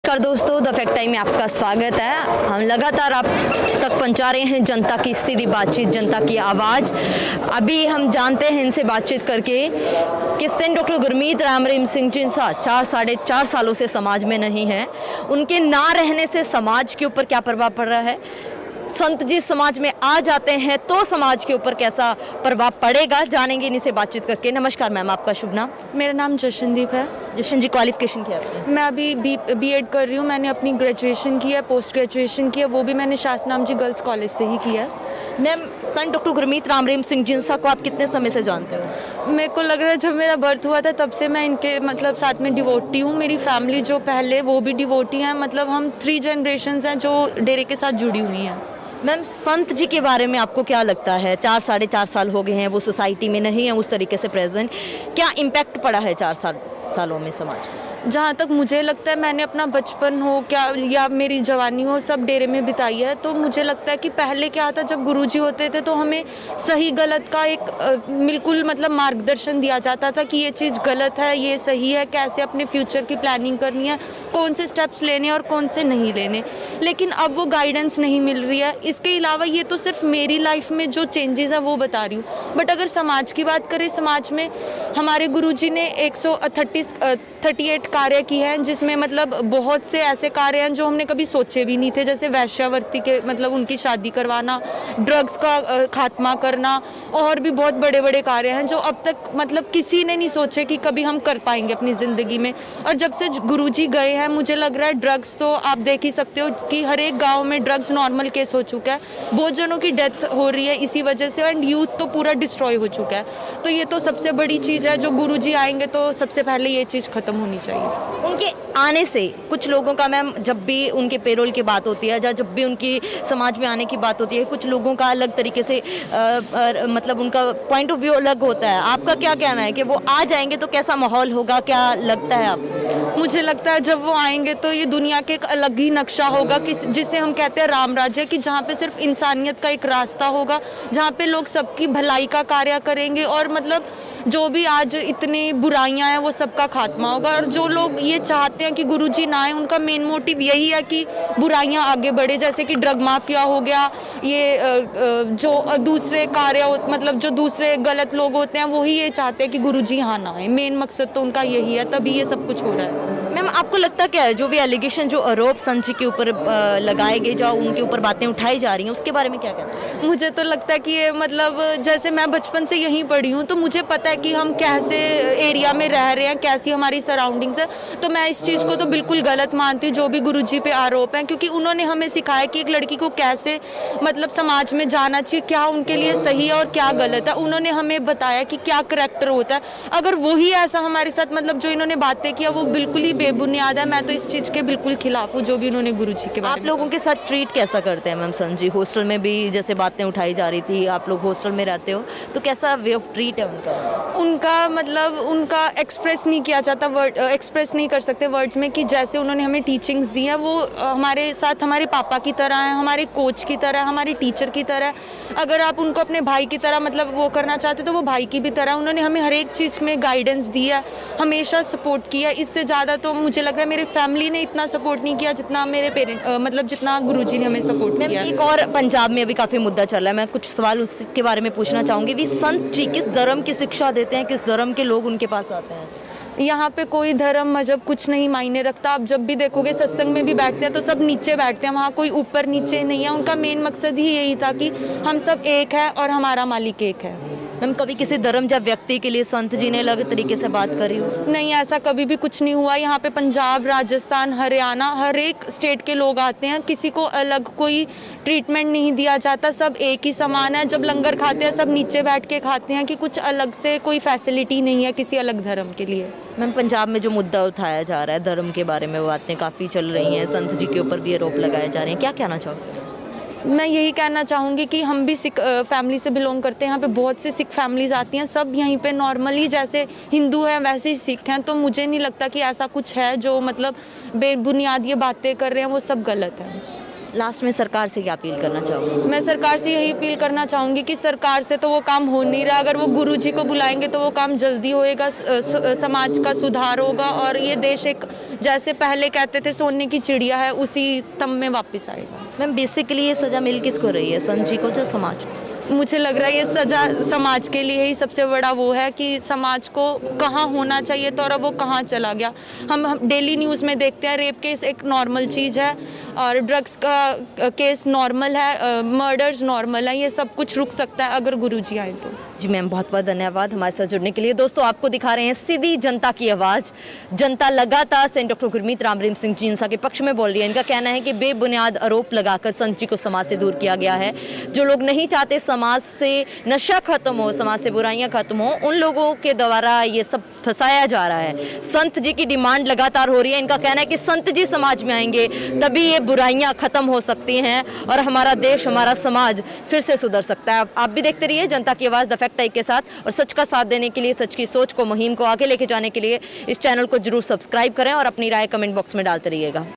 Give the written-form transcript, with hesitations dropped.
नमस्कार दोस्तों, the fact time में आपका स्वागत है। हम लगातार आप तक पहुंचा रहे हैं जनता की सीधी बातचीत, जनता की आवाज़। अभी हम जानते हैं इनसे बातचीत करके कि सेंट डॉक्टर गुरमीत राम रहीम सिंह जी साढ़े चार सालों से समाज में नहीं हैं। उनके ना रहने से समाज के ऊपर क्या प्रभाव पड़ रहा है, संत जी समाज में आ जाते हैं तो समाज के ऊपर कैसा प्रभाव पड़ेगा, जानेंगे इन्हीं से बातचीत करके। नमस्कार मैम, आपका शुभ नाम? मेरा नाम जशनदीप है। जशन जी, क्वालिफिकेशन क्या है? मैं अभी बीएड कर रही हूँ। मैंने अपनी ग्रेजुएशन की है, पोस्ट ग्रेजुएशन की है, वो भी मैंने शासनाम जी गर्ल्स कॉलेज से ही किया है। मैम, संत डॉक्टर गुरमीत राम रहीम सिंह जिनसा को आप कितने समय से जानते हो? मेरे को लग रहा है जब मेरा बर्थ हुआ था तब से मैं इनके साथ में डिवोटी हूँ। मेरी फैमिली जो पहले वो भी डिवोटी हैं, हम 3 जनरेशन्स हैं जो डेरे के साथ जुड़ी हुई हैं। मैम, संत जी के बारे में आपको क्या लगता है? साढ़े चार साल हो गए हैं, वो सोसाइटी में नहीं है उस तरीके से प्रेजेंट। क्या इम्पैक्ट पड़ा है 4 सालों में समाज? जहाँ तक मुझे लगता है, मैंने अपना बचपन हो क्या या मेरी जवानी हो सब डेरे में बिताई है। तो मुझे लगता है कि पहले क्या था, जब गुरुजी होते थे तो हमें सही गलत का एक बिल्कुल मार्गदर्शन दिया जाता था कि ये चीज़ गलत है, ये सही है, कैसे अपने फ्यूचर की प्लानिंग करनी है, कौन से स्टेप्स लेने और कौन से नहीं लेने। लेकिन अब वो गाइडेंस नहीं मिल रही है। इसके अलावा ये तो सिर्फ मेरी लाइफ में जो चेंजेस हैं वो बता रही हूँ, बट अगर समाज की बात करें, समाज में हमारे गुरुजी ने 138 कार्य की हैं, जिसमें बहुत से ऐसे कार्य हैं जो हमने कभी सोचे भी नहीं थे, जैसे वैश्यावृत्ति के उनकी शादी करवाना, ड्रग्स का खात्मा करना, और भी बहुत बड़े बड़े कार्य हैं जो अब तक किसी ने नहीं सोचे कि कभी हम कर पाएंगे अपनी ज़िंदगी में। और जब से गुरुजी गए हैं, मुझे लग रहा है ड्रग्स तो आप देख ही सकते हो कि हर एक गाँव में ड्रग्स नॉर्मल केस हो चुका है। बहुत जनों की डेथ हो रही है इसी वजह से, एंड यूथ तो पूरा डिस्ट्रॉय हो चुका है। तो ये तो सबसे बड़ी चीज़ है, जो गुरुजी आएंगे तो सबसे पहले ये चीज़ ख़त्म होनी चाहिए। उनके आने से कुछ लोगों का, मैम, जब भी उनके पेरोल की बात होती है या जब भी उनकी समाज में आने की बात होती है, कुछ लोगों का अलग तरीके से उनका पॉइंट ऑफ व्यू अलग होता है। आपका क्या कहना है कि वो आ जाएंगे तो कैसा माहौल होगा, क्या लगता है आपको? मुझे लगता है जब वो आएंगे तो ये दुनिया के एक अलग ही नक्शा होगा, जिसे हम कहते हैं राम राज्य, कि जहाँ पे सिर्फ इंसानियत का एक रास्ता होगा, जहाँ पे लोग सबकी भलाई का कार्य करेंगे, और जो भी आज इतनी बुराइयां हैं वो सबका खात्मा होगा। और जो लोग ये चाहते हैं कि गुरुजी ना आए, उनका मेन मोटिव यही है कि बुराइयां आगे बढ़े, जैसे कि ड्रग माफिया हो गया, ये जो दूसरे कार्य जो दूसरे गलत लोग होते हैं वही ये चाहते हैं कि गुरुजी यहाँ ना आए। मेन मकसद तो उनका यही है, तभी ये सब कुछ हो रहा है। मैम, आपको लगता क्या है, जो भी एलिगेशन, जो आरोप संत जी के ऊपर लगाए गए, जो उनके ऊपर बातें उठाई जा रही हैं, उसके बारे में क्या कहते हैं? मुझे तो लगता है कि ये जैसे मैं बचपन से यहीं पढ़ी हूँ, तो मुझे पता है कि हम कैसे एरिया में रह रहे हैं, कैसी हमारी सराउंडिंग्स है। तो मैं इस चीज़ को तो बिल्कुल गलत मानती हूँ जो भी गुरुजी पे आरोप हैं, क्योंकि उन्होंने हमें सिखाया कि एक लड़की को कैसे समाज में जाना चाहिए, क्या उनके लिए सही है और क्या गलत है। उन्होंने हमें बताया कि क्या करैक्टर होता है। अगर वही ऐसा हमारे साथ जो इन्होंने बातें किया वो बिल्कुल ही बेबुनियाद है। मैं तो इस चीज़ के बिल्कुल खिलाफ हूँ, जो भी उन्होंने गुरुजी के बारे में। आप लोगों के साथ ट्रीट कैसा करते हैं मैम संत जी? हॉस्टल में भी जैसे बातें उठाई जा रही थी, आप लोग हॉस्टल में रहते हो, तो कैसा वे ऑफ ट्रीट है उनका? उनका एक्सप्रेस नहीं किया जाता, एक्सप्रेस नहीं कर सकते वर्ड्स में, कि जैसे उन्होंने हमें टीचिंग्स दी हैं वो हमारे साथ हमारे पापा की तरह हैं, हमारे कोच की तरह, हमारे टीचर की तरह। अगर आप उनको अपने भाई की तरह वो करना चाहते तो वो भाई की भी तरह। उन्होंने हमें हर एक चीज़ में गाइडेंस दी है, हमेशा सपोर्ट किया। इससे ज़्यादा तो मुझे लग रहा है मेरी फैमिली ने इतना सपोर्ट नहीं किया जितना मेरे पेरेंट जितना गुरुजी ने हमें सपोर्ट किया। एक और पंजाब में अभी काफ़ी मुद्दा चल रहा है, मैं कुछ सवाल उसके बारे में पूछना चाहूँगी भी। संत जी किस धर्म की शिक्षा देते हैं, किस धर्म के लोग उनके पास आते हैं? यहाँ पे कोई धर्म मजहब कुछ नहीं मायने रखता। आप जब भी देखोगे सत्संग में भी बैठते हैं तो सब नीचे बैठते हैं, वहाँ कोई ऊपर नीचे नहीं है। उनका मेन मकसद ही यही था कि हम सब एक है और हमारा मालिक एक है। मैम, कभी किसी धर्म या व्यक्ति के लिए संत जी ने अलग तरीके से बात करी हो? नहीं, ऐसा कभी भी कुछ नहीं हुआ। यहाँ पे पंजाब, राजस्थान, हरियाणा, हर एक स्टेट के लोग आते हैं, किसी को अलग कोई ट्रीटमेंट नहीं दिया जाता, सब एक ही समान है। जब लंगर खाते हैं सब नीचे बैठ के खाते हैं, कि कुछ अलग से कोई फैसिलिटी नहीं है किसी अलग धर्म के लिए। मैम, पंजाब में जो मुद्दा उठाया जा रहा है धर्म के बारे में, वो बातें काफ़ी चल रही हैं, संत जी के ऊपर भी आरोप लगाए जा रहे हैं, क्या कहना चाहोगे? मैं यही कहना चाहूँगी कि हम भी सिख फैमिली से बिलोंग करते हैं। यहाँ पे बहुत सी सिख फैमिलीज़ आती हैं, सब यहीं पे नॉर्मली जैसे हिंदू हैं वैसे ही सिख हैं। तो मुझे नहीं लगता कि ऐसा कुछ है जो बेबुनियाद ये बातें कर रहे हैं वो सब गलत है। लास्ट में सरकार से क्या अपील करना चाहोगे? मैं सरकार से यही अपील करना चाहूँगी कि सरकार से तो वो काम हो नहीं रहा, अगर वो गुरुजी को बुलाएंगे तो वो काम जल्दी होएगा, समाज का सुधार होगा और ये देश एक, जैसे पहले कहते थे सोने की चिड़िया है, उसी स्तंभ में वापस आएगा। मैम बेसिकली ये सज़ा मिल किसको रही है, संत जी को या समाज को? मुझे लग रहा है ये सजा समाज के लिए ही सबसे बड़ा वो है कि समाज को कहाँ होना चाहिए था और अब वो कहाँ चला गया। हम डेली न्यूज़ में देखते हैं रेप केस एक नॉर्मल चीज़ है और ड्रग्स का केस नॉर्मल है, मर्डर्स नॉर्मल है, ये सब कुछ रुक सकता है अगर गुरुजी आए तो। जी मैम, बहुत बहुत धन्यवाद हमारे साथ जुड़ने के लिए। दोस्तों आपको दिखा रहे हैं सीधी जनता की आवाज़। जनता लगातार सेंट डॉक्टर गुरमीत राम रहीम सिंह जींसा के पक्ष में बोल रही है। इनका कहना है कि बेबुनियाद आरोप लगाकर संत जी को समाज से दूर किया गया है। जो लोग नहीं चाहते समाज से नशा खत्म हो, समाज से बुराइयां खत्म हो, उन लोगों के द्वारा ये सब फंसाया जा रहा है। संत जी की डिमांड लगातार हो रही है। इनका कहना है कि संत जी समाज में आएंगे तभी ये बुराइयां खत्म हो सकती हैं और हमारा देश, हमारा समाज फिर से सुधर सकता है। आप भी देखते रहिए जनता की आवाज़ द फैक्ट टाइप के साथ, और सच का साथ देने के लिए, सच की सोच को, मुहिम को आगे लेके जाने के लिए इस चैनल को जरूर सब्सक्राइब करें और अपनी राय कमेंट बॉक्स में डालते रहिएगा।